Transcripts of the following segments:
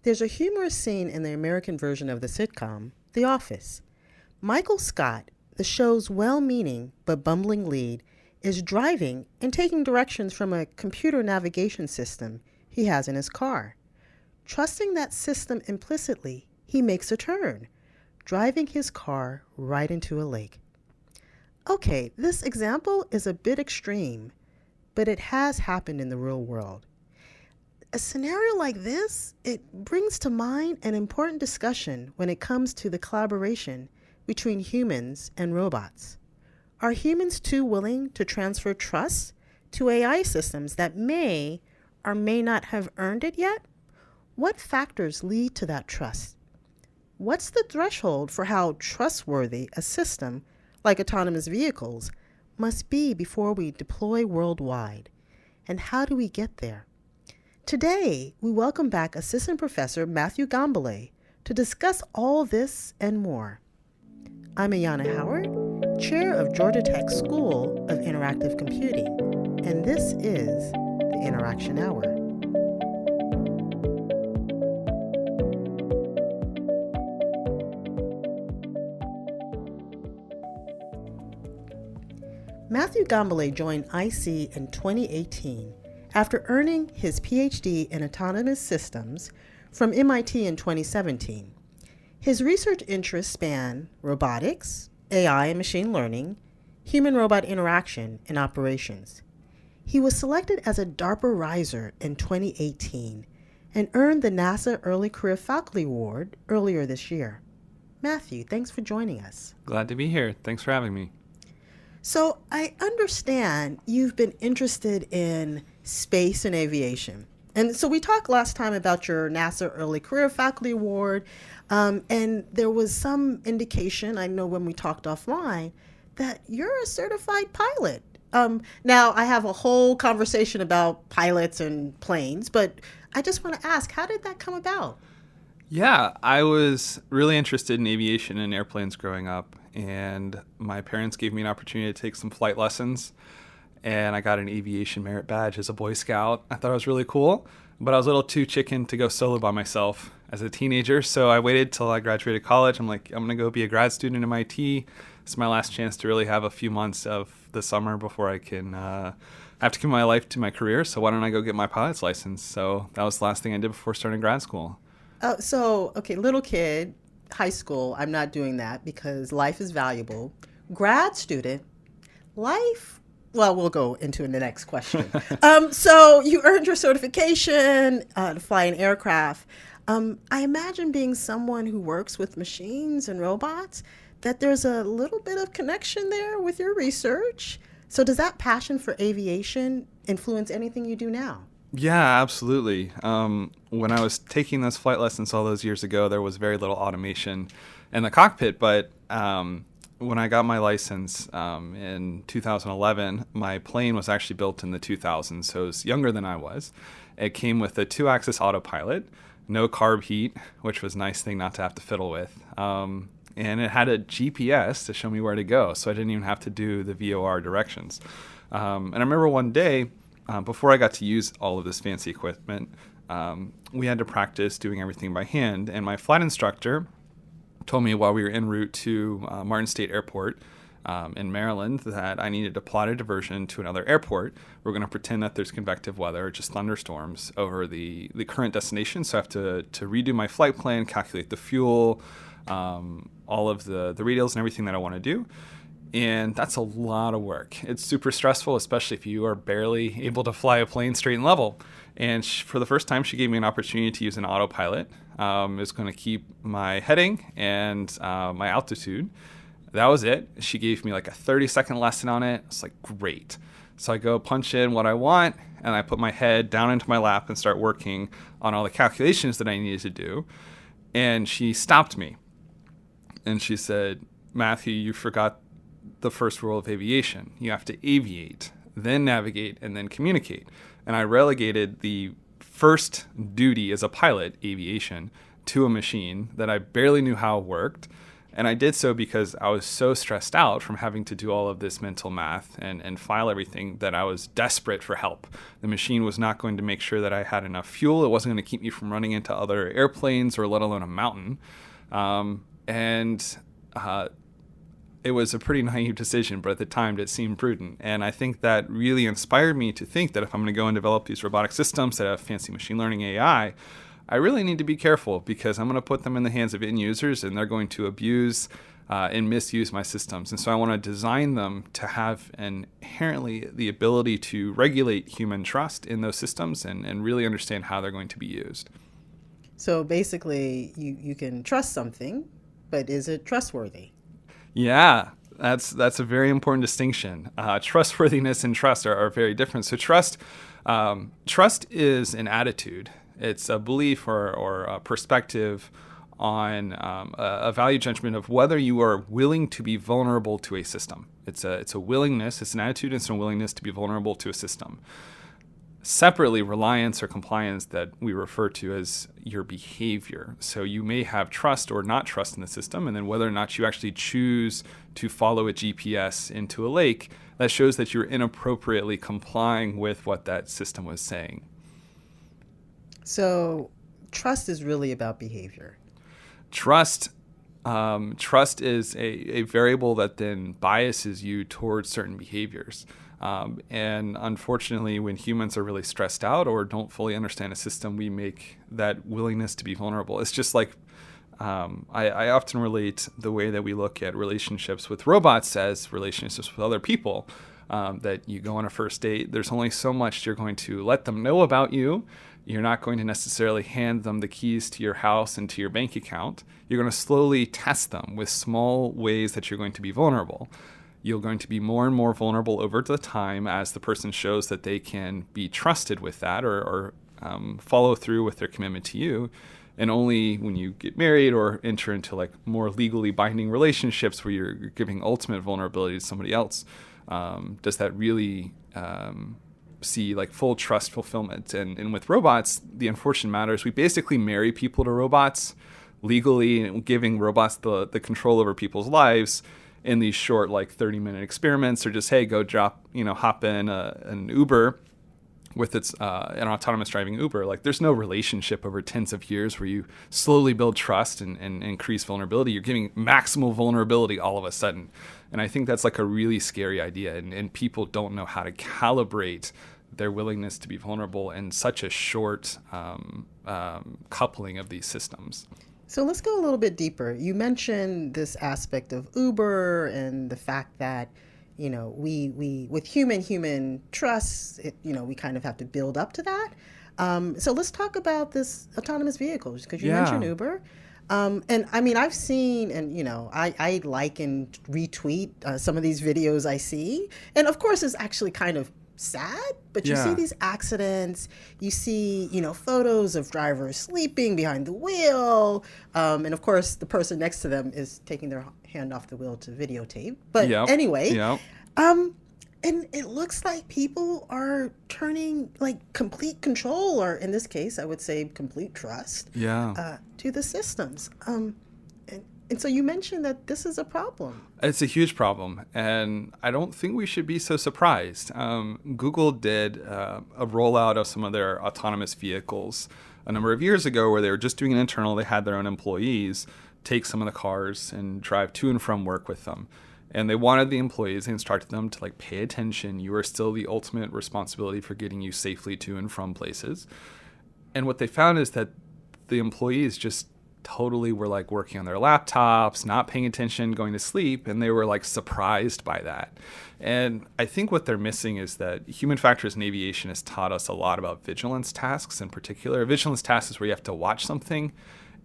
There's a humorous scene in the American version of the sitcom, The Office. Michael Scott, the show's well meaning but bumbling lead, is driving and taking directions from a computer navigation system he has in his car. Trusting that system implicitly, he makes a turn, driving his car right into a lake. Okay, this example is a bit extreme, but it has happened in the real world. A scenario like this, it brings to mind an important discussion when it comes to the collaboration between humans and robots. Are humans too willing to transfer trust to AI systems that may or may not have earned it yet? What factors lead to that trust? What's the threshold for how trustworthy a system, like autonomous vehicles, must be before we deploy worldwide? And how do we get there? Today, we welcome back Assistant Professor Matthew Gambale to discuss all this and more. I'm Ayanna Howard, Chair of Georgia Tech School of Interactive Computing, and this is the Interaction Hour. Matthew Gambale joined IC in 2018 after earning his PhD in autonomous systems from MIT in 2017. His research interests span robotics, AI and machine learning, human-robot interaction, and operations. He was selected as a DARPA Riser in 2018 and earned the NASA Early Career Faculty Award earlier this year. Matthew, thanks for joining us. Glad to be here. Thanks for having me. So I understand you've been interested in space and aviation. And so we talked last time about your NASA Early Career Faculty Award, and there was some indication, I know when we talked offline, that you're a certified pilot. Now, I have a whole conversation about pilots and planes, but I just want to ask, how did that come about? Yeah, I was really interested in aviation and airplanes growing up, and my parents gave me an opportunity to take some flight lessons, and I got an aviation merit badge as a Boy Scout. I thought it was really cool, but I was a little too chicken to go solo by myself as a teenager, so I waited till I graduated college. I'm like, I'm going to go be a grad student at MIT. It's my last chance to really have a few months of the summer before I can I have to commit my life to my career, so why don't I go get my pilot's license? So that was the last thing I did before starting grad school. Okay, little kid, high school, I'm not doing that because life is valuable. Grad student, life, well, we'll go into the next question. So you earned your certification to fly an aircraft. I imagine being someone who works with machines and robots, that there's a little bit of connection there with your research. So does that passion for aviation influence anything you do now? Yeah, absolutely. When I was taking those flight lessons all those years ago, there was very little automation in the cockpit. But when I got my license in 2011, my plane was actually built in the 2000s, so it was younger than I was. It came with a 2-axis autopilot, no carb heat, which was a nice thing not to have to fiddle with. And it had a GPS to show me where to go, so I didn't even have to do the VOR directions. And I remember one day, before I got to use all of this fancy equipment, we had to practice doing everything by hand. And my flight instructor told me while we were en route to Martin State Airport in Maryland that I needed to plot a diversion to another airport. We're going to pretend that there's convective weather, just thunderstorms over the current destination. So I have to redo my flight plan, calculate the fuel, all of the radials and everything that I want to do. And that's a lot of work. It's super stressful, especially if you are barely able to fly a plane straight and level. And for the first time, she gave me an opportunity to use an autopilot. It's going to keep my heading and my altitude. That was it. She gave me like a 30-second lesson on it. It's like, great. So I go punch in what I want, and I put my head down into my lap and start working on all the calculations that I needed to do. And she stopped me. And she said, Matthew, you forgot the first rule of aviation. You have to aviate, then navigate, and then communicate. And I relegated the first duty as a pilot, aviation, to a machine that I barely knew how it worked. And I did so because I was so stressed out from having to do all of this mental math and file everything that I was desperate for help. The machine was not going to make sure that I had enough fuel. It wasn't going to keep me from running into other airplanes or let alone a mountain. It was a pretty naive decision, but at the time it seemed prudent. And I think that really inspired me to think that if I'm going to go and develop these robotic systems that have fancy machine learning AI, I really need to be careful because I'm going to put them in the hands of end users and they're going to abuse and misuse my systems. And so I want to design them to have inherently the ability to regulate human trust in those systems and really understand how they're going to be used. So basically, you can trust something, but is it trustworthy? Yeah, that's a very important distinction. Trustworthiness and trust are very different. So trust is an attitude. It's a belief or a perspective on a value judgment of whether you are willing to be vulnerable to a system. It's a willingness, it's an attitude, it's a willingness to be vulnerable to a system. Separately, reliance or compliance that we refer to as your behavior. So you may have trust or not trust in the system, and then whether or not you actually choose to follow a GPS into a lake, that shows that you're inappropriately complying with what that system was saying. So trust is really about behavior. Trust is a variable that then biases you towards certain behaviors. And unfortunately, when humans are really stressed out or don't fully understand a system, we make that willingness to be vulnerable. It's just like I often relate the way that we look at relationships with robots as relationships with other people. That you go on a first date, there's only so much you're going to let them know about you. You're not going to necessarily hand them the keys to your house and to your bank account. You're going to slowly test them with small ways that you're going to be vulnerable. You're going to be more and more vulnerable over the time as the person shows that they can be trusted with that or follow through with their commitment to you. And only when you get married or enter into like more legally binding relationships where you're giving ultimate vulnerability to somebody else, does that really see like full trust fulfillment. And with robots, the unfortunate matter is we basically marry people to robots legally, and giving robots the control over people's lives in these short like 30-minute experiments, or just, hey, go hop in an Uber with an autonomous driving Uber. Like, there's no relationship over tens of years where you slowly build trust and increase vulnerability. You're giving maximal vulnerability all of a sudden. And I think that's like a really scary idea. And people don't know how to calibrate their willingness to be vulnerable in such a short coupling of these systems. So let's go a little bit deeper. You mentioned this aspect of Uber and the fact that, we with human trust, we kind of have to build up to that. So let's talk about this autonomous vehicles, because you mentioned Uber. And I mean, I've seen, and I like and retweet some of these videos I see. And of course, it's actually kind of sad, but you see these accidents, you see, photos of drivers sleeping behind the wheel. And of course, the person next to them is taking their hand off the wheel to videotape. But anyway, and it looks like people are turning like complete control, or in this case, I would say complete trust to the systems. And so you mentioned that this is a problem. It's a huge problem, and I don't think we should be so surprised. Google did a rollout of some of their autonomous vehicles a number of years ago where they were just doing an internal. They had their own employees take some of the cars and drive to and from work with them. And they wanted the employees, they instructed them to pay attention. You are still the ultimate responsibility for getting you safely to and from places. And what they found is that the employees just totally were working on their laptops, not paying attention, going to sleep, and they were surprised by that. And I think what they're missing is that human factors in aviation has taught us a lot about vigilance tasks in particular. A vigilance task is where you have to watch something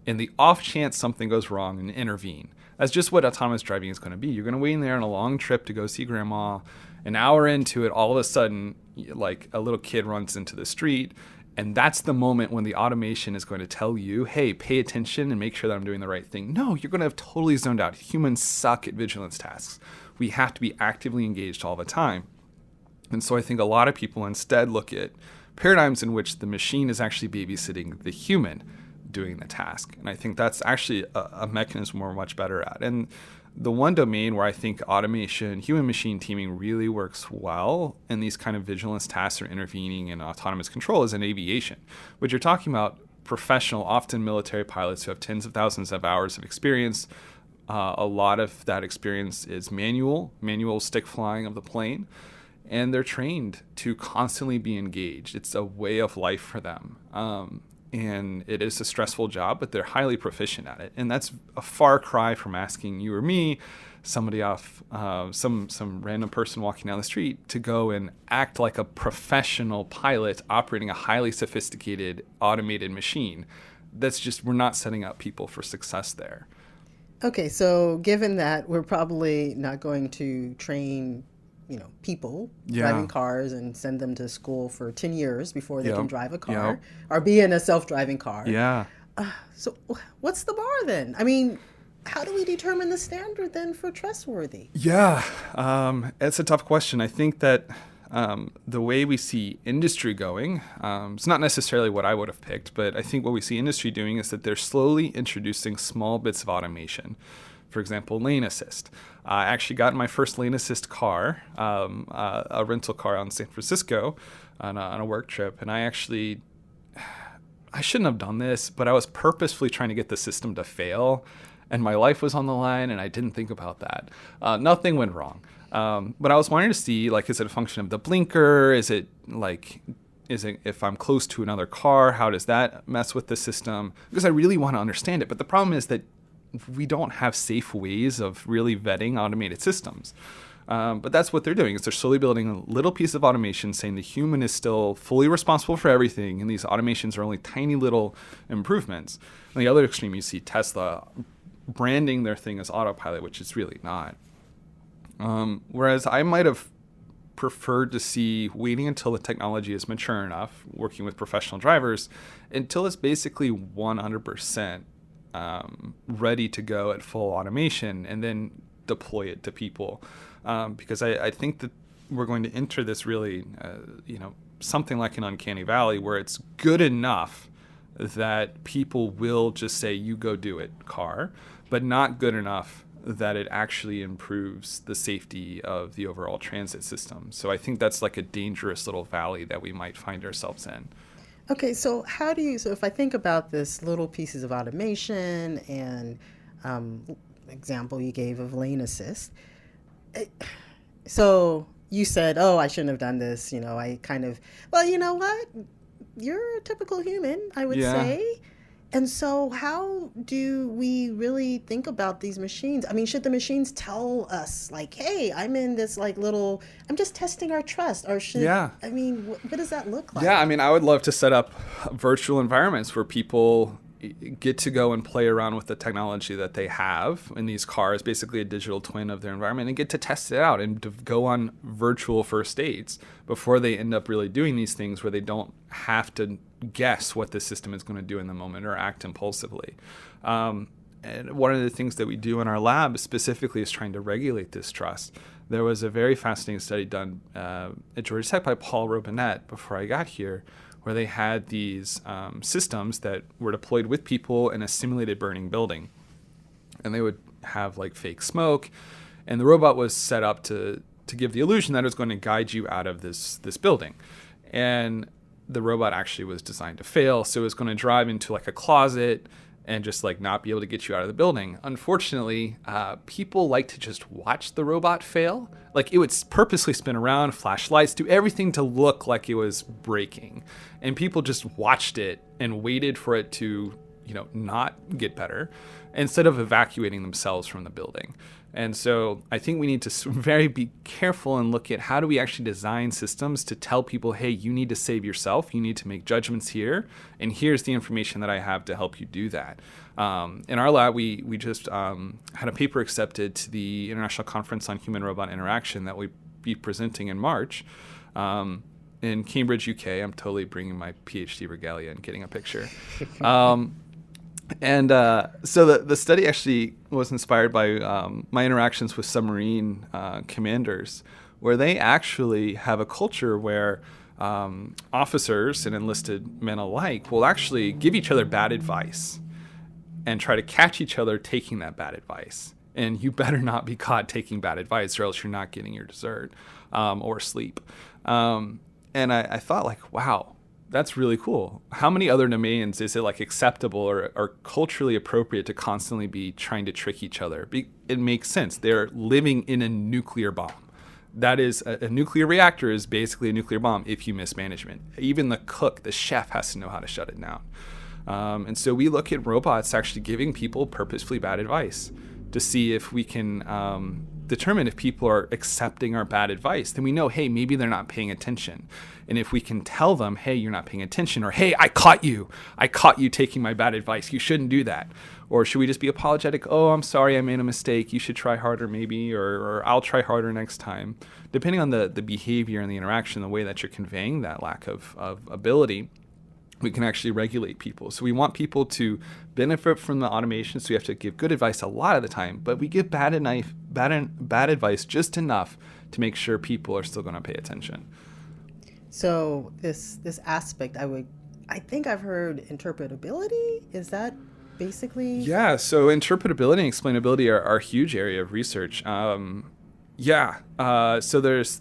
in the off chance something goes wrong and intervene. That's just what autonomous driving is going to be. You're going to wait in there on a long trip to go see grandma. An hour into it, all of a sudden, a little kid runs into the street. And that's the moment when the automation is going to tell you, hey, pay attention and make sure that I'm doing the right thing. No, you're going to have totally zoned out. Humans suck at vigilance tasks. We have to be actively engaged all the time. And so I think a lot of people instead look at paradigms in which the machine is actually babysitting the human. doing the task. And I think that's actually a mechanism we're much better at. And the one domain where I think automation, human-machine teaming really works well in these kind of vigilance tasks or intervening in autonomous control is in aviation, which you're talking about professional, often military pilots who have tens of thousands of hours of experience. A lot of that experience is manual stick flying of the plane, and they're trained to constantly be engaged. It's a way of life for them. And it is a stressful job, but they're highly proficient at it. And that's a far cry from asking you or me, somebody off, some random person walking down the street, to go and act like a professional pilot operating a highly sophisticated automated machine. That's just, we're not setting up people for success there. Okay, so given that we're probably not going to train people driving cars and send them to school for 10 years before they can drive a car or be in a self-driving car. Yeah. So what's the bar then? I mean, how do we determine the standard then for trustworthy? Yeah, it's a tough question. I think that the way we see industry going, it's not necessarily what I would have picked, but I think what we see industry doing is that they're slowly introducing small bits of automation. For example, lane assist. I actually got in my first lane assist car, a rental car out in San Francisco on a work trip. And I shouldn't have done this, but I was purposefully trying to get the system to fail. And my life was on the line, and I didn't think about that. Nothing went wrong. But I was wanting to see, is it a function of the blinker? Is it if I'm close to another car, how does that mess with the system? Because I really want to understand it. But the problem is that we don't have safe ways of really vetting automated systems. But that's what they're doing, is they're slowly building a little piece of automation saying the human is still fully responsible for everything, and these automations are only tiny little improvements. On the other extreme, you see Tesla branding their thing as autopilot, which it's really not. Whereas I might have preferred to see waiting until the technology is mature enough, working with professional drivers, until it's basically 100% ready to go at full automation, and then deploy it to people. Because I think that we're going to enter this really, something like an uncanny valley where it's good enough that people will just say, you go do it, car, but not good enough that it actually improves the safety of the overall transit system. So I think that's like a dangerous little valley that we might find ourselves in. Okay, so so if I think about this little pieces of automation and example you gave of lane assist, so you said, I shouldn't have done this, I kind of, well, you know what? You're a typical human, I would say. And so how do we really think about these machines? I mean, should the machines tell us, hey, I'm in this I'm just testing our trust, or I mean, what does that look like? Yeah, I mean, I would love to set up virtual environments where people get to go and play around with the technology that they have in these cars, basically a digital twin of their environment, and get to test it out and to go on virtual first dates before they end up really doing these things where they don't have to guess what the system is going to do in the moment or act impulsively. And one of the things that we do in our lab specifically is trying to regulate this trust. There was a very fascinating study done at Georgia Tech by Paul Robinette before I got here, where they had these systems that were deployed with people in a simulated burning building. And they would have fake smoke, and the robot was set up to give the illusion that it was going to guide you out of this building. And the robot actually was designed to fail, so it was going to drive into a closet and just not be able to get you out of the building. Unfortunately, people like to just watch the robot fail. It would purposely spin around, flash lights, do everything to look like it was breaking. And people just watched it and waited for it to, not get better instead of evacuating themselves from the building. And so I think we need to be careful and look at how do we actually design systems to tell people, hey, you need to save yourself. You need to make judgments here. And here's the information that I have to help you do that. In our lab, we just had a paper accepted to the International Conference on Human-Robot Interaction that we'll be presenting in March in Cambridge, UK. I'm totally bringing my PhD regalia and getting a picture. And so the study actually was inspired by my interactions with submarine commanders, where they actually have a culture where officers and enlisted men alike will actually give each other bad advice and try to catch each other taking that bad advice. And you better not be caught taking bad advice, or else you're not getting your dessert or sleep. And I thought, like, wow, that's really cool. How many other domains is it like acceptable or culturally appropriate to constantly be trying to trick each other? It makes sense. They're living in a nuclear bomb. That is, a nuclear reactor is basically a nuclear bomb if you mismanagement. Even the cook, the chef, has to know how to shut it down. And so we look at robots actually giving people purposefully bad advice to see if we can determine if people are accepting our bad advice. Then we know, hey, maybe they're not paying attention. And if we can tell them, hey, you're not paying attention, or hey, I caught you taking my bad advice, you shouldn't do that. Or should we just be apologetic? Oh, I'm sorry, I made a mistake, you should try harder maybe, or I'll try harder next time. Depending on the behavior and the interaction, the way that you're conveying that lack of ability, we can actually regulate people. So we want people to benefit from the automation, so we have to give good advice a lot of the time, but we give bad advice just enough to make sure people are still going to pay attention. So this aspect, I think I've heard interpretability. Is that basically? Yeah. So interpretability and explainability are a huge area of research. So there's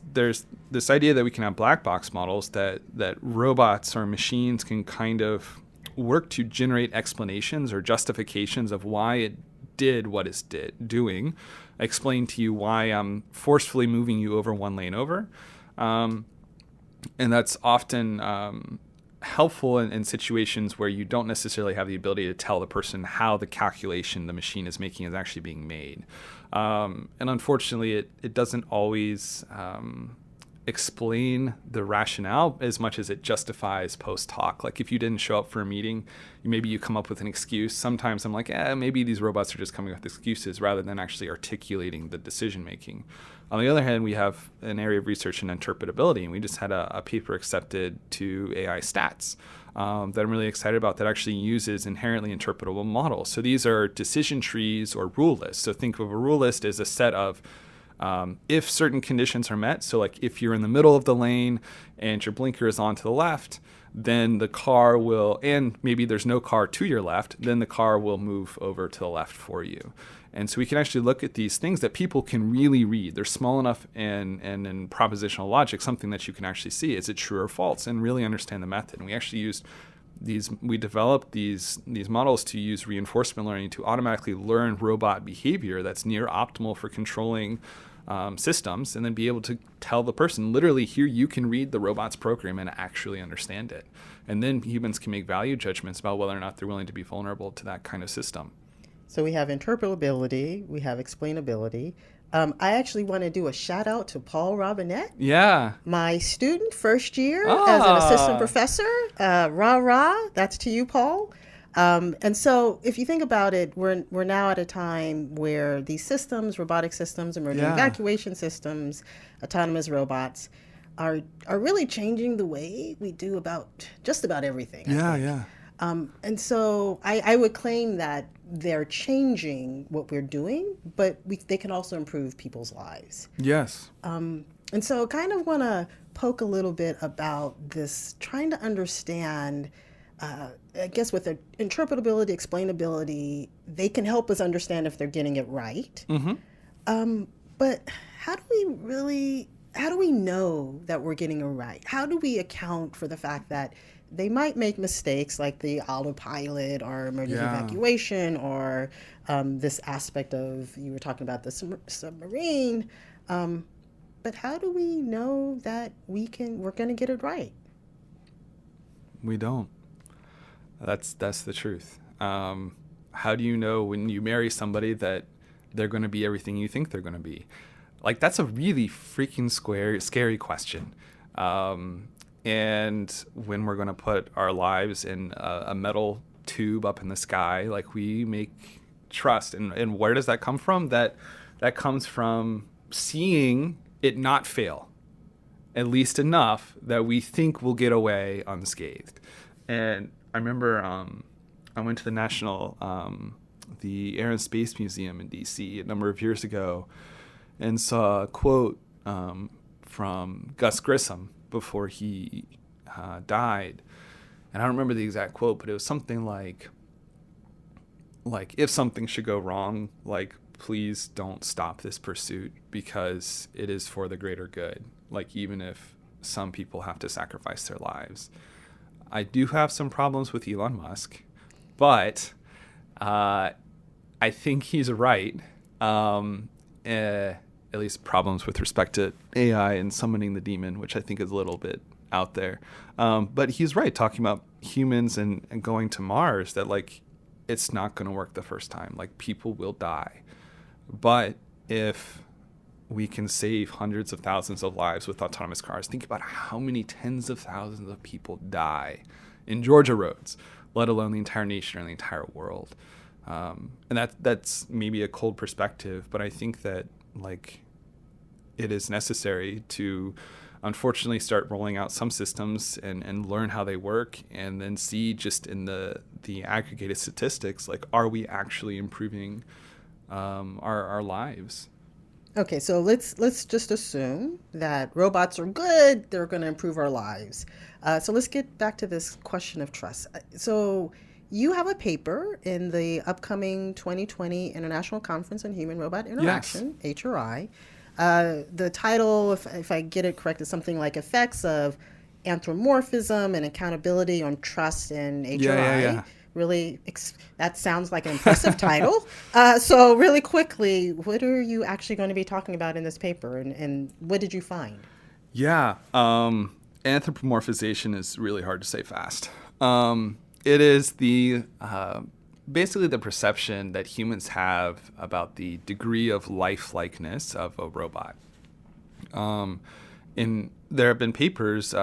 this idea that we can have black box models that robots or machines can kind of work to generate explanations or justifications of why it did what it's doing, explain to you why I'm forcefully moving you over one lane over. And that's often helpful in situations where you don't necessarily have the ability to tell the person how the calculation the machine is making is actually being made. And unfortunately, it doesn't always explain the rationale as much as it justifies post hoc. Like if you didn't show up for a meeting, maybe you come up with an excuse. Sometimes I'm like, maybe these robots are just coming up with excuses rather than actually articulating the decision making. On the other hand, we have an area of research in interpretability, and we just had a paper accepted to AI stats that I'm really excited about that actually uses inherently interpretable models. So these are decision trees or rule lists. So think of a rule list as a set of if certain conditions are met. So like if you're in the middle of the lane and your blinker is on to the left, then the car will, and maybe there's no car to your left, then the car will move over to the left for you. And so we can actually look at these things that people can really read. They're small enough and in propositional logic, something that you can actually see. Is it true or false? And really understand the method. And we actually we developed these models to use reinforcement learning to automatically learn robot behavior that's near optimal for controlling systems, and then be able to tell the person, literally, here you can read the robot's program and actually understand it. And then humans can make value judgments about whether or not they're willing to be vulnerable to that kind of system. So we have interpretability, we have explainability. I actually want to do a shout out to Paul Robinette. Yeah. My student, first year as an assistant professor. That's to you, Paul. And so if you think about it, we're now at a time where these systems, robotic systems, emerging evacuation systems, autonomous robots are really changing the way we do just about everything. Yeah. And so I would claim that they're changing what we're doing, but they can also improve people's lives. Yes. And so kind of want to poke a little bit about this, trying to understand, I guess with the interpretability, explainability, they can help us understand if they're getting it right. Mm-hmm. But how do we know that we're getting it right? How do we account for the fact that they might make mistakes like the autopilot or emergency evacuation or this aspect of, you were talking about the submarine. But how do we know that we're going to get it right? We don't. That's the truth. How do you know when you marry somebody that they're going to be everything you think they're going to be? Like, that's a really freaking scary question. And when we're going to put our lives in a metal tube up in the sky, like, we make trust. And where does that come from? That comes from seeing it not fail, at least enough that we think we'll get away unscathed. And I remember I went to the Air and Space Museum in D.C. a number of years ago and saw a quote from Gus Grissom, before he died. And I don't remember the exact quote, but it was something like if something should go wrong, like, please don't stop this pursuit because it is for the greater good. Like, even if some people have to sacrifice their lives. I do have some problems with Elon Musk, but I think he's right. At least problems with respect to AI and summoning the demon, which I think is a little bit out there. But he's right, talking about humans and going to Mars, that, like, it's not going to work the first time. Like, people will die. But if we can save hundreds of thousands of lives with autonomous cars, think about how many tens of thousands of people die in Georgia roads, let alone the entire nation or the entire world. And that's maybe a cold perspective, but I think that, like, it is necessary to unfortunately start rolling out some systems and learn how they work, and then see just in the aggregated statistics, like, are we actually improving our lives? Okay, so let's just assume that robots are good. They're going to improve our lives. So let's get back to this question of trust. So you have a paper in the upcoming 2020 International Conference on Human Robot Interaction, yes. HRI. The title, if I get it correct, is something like Effects of Anthropomorphism and Accountability on Trust in HRI. Yeah. Really, that sounds like an impressive title. So really quickly, what are you actually going to be talking about in this paper, and what did you find? Yeah, anthropomorphization is really hard to say fast. It is basically the perception that humans have about the degree of life-likeness of a robot. There have been papers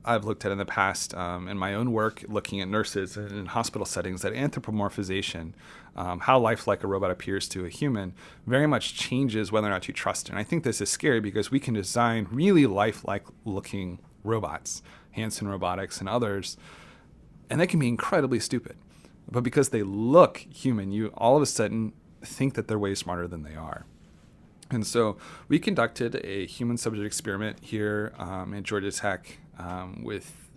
I've looked at in the past in my own work, looking at nurses in hospital settings, that anthropomorphization, how lifelike a robot appears to a human, very much changes whether or not you trust it. And I think this is scary because we can design really lifelike looking robots, Hanson Robotics and others, and they can be incredibly stupid. But because they look human, you all of a sudden think that they're way smarter than they are. And so we conducted a human subject experiment here at Georgia Tech with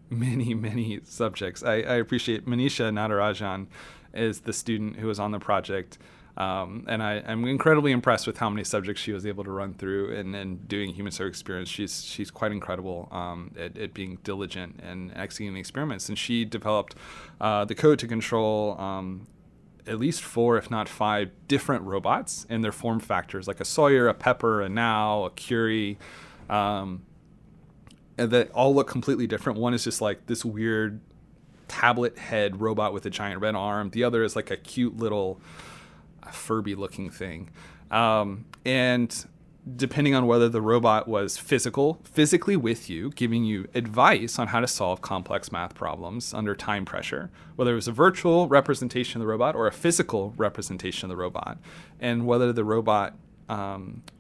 many subjects. I appreciate Manisha Natarajan is the student who was on the project. And I'm incredibly impressed with how many subjects she was able to run through and doing human subject experience. She's quite incredible at being diligent and executing experiments. And she developed the code to control at least 4, if not 5, different robots and their form factors, like a Sawyer, a Pepper, a Now, a Curie, and that all look completely different. One is just like this weird tablet head robot with a giant red arm. The other is like a cute little Furby-looking thing. And depending on whether the robot was physically with you, giving you advice on how to solve complex math problems under time pressure, whether it was a virtual representation of the robot or a physical representation of the robot, and whether the robot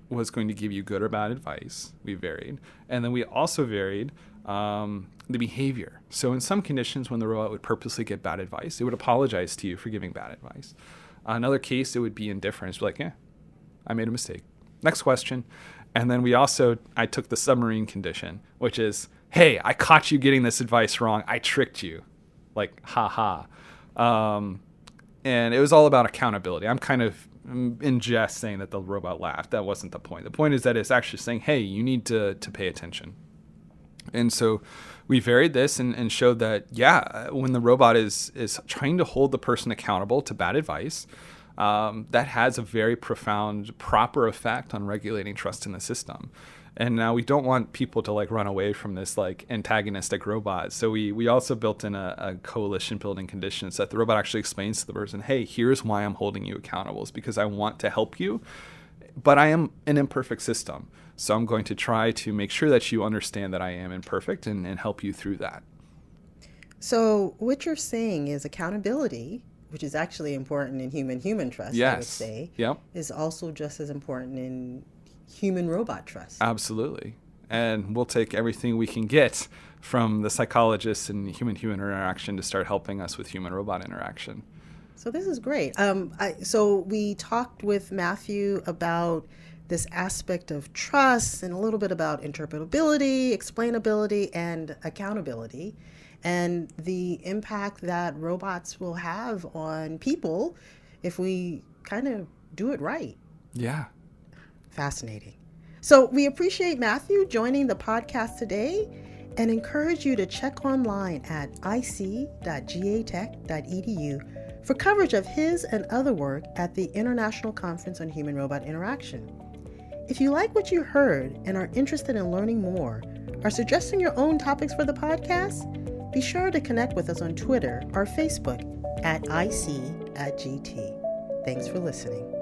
was going to give you good or bad advice, we varied. And then we also varied the behavior. So in some conditions, when the robot would purposely give bad advice, it would apologize to you for giving bad advice. Another case, it would be indifference. Like, yeah, I made a mistake. Next question. And then I took the submarine condition, which is, hey, I caught you getting this advice wrong. I tricked you. Like, ha. And it was all about accountability. I'm kind of in jest saying that the robot laughed. That wasn't the point. The point is that it's actually saying, hey, you need to pay attention. And so we varied this and showed that, yeah, when the robot is trying to hold the person accountable to bad advice, that has a very profound, proper effect on regulating trust in the system. And now we don't want people to like run away from this like antagonistic robot. So we also built in a coalition building conditions that the robot actually explains to the person, hey, here's why I'm holding you accountable. It's because I want to help you, but I am an imperfect system. So I'm going to try to make sure that you understand that I am imperfect and help you through that. So what you're saying is accountability, which is actually important in human-human trust, yes. I would say, yep. is also just as important in human-robot trust. Absolutely. And we'll take everything we can get from the psychologists and human-human interaction to start helping us with human-robot interaction. So this is great. So we talked with Matthew about this aspect of trust and a little bit about interpretability, explainability, and accountability, and the impact that robots will have on people if we kind of do it right. Yeah. Fascinating. So we appreciate Matthew joining the podcast today and encourage you to check online at ic.gatech.edu for coverage of his and other work at the International Conference on Human-Robot Interaction. If you like what you heard and are interested in learning more or suggesting your own topics for the podcast, be sure to connect with us on Twitter or Facebook at ic@gt. Thanks for listening.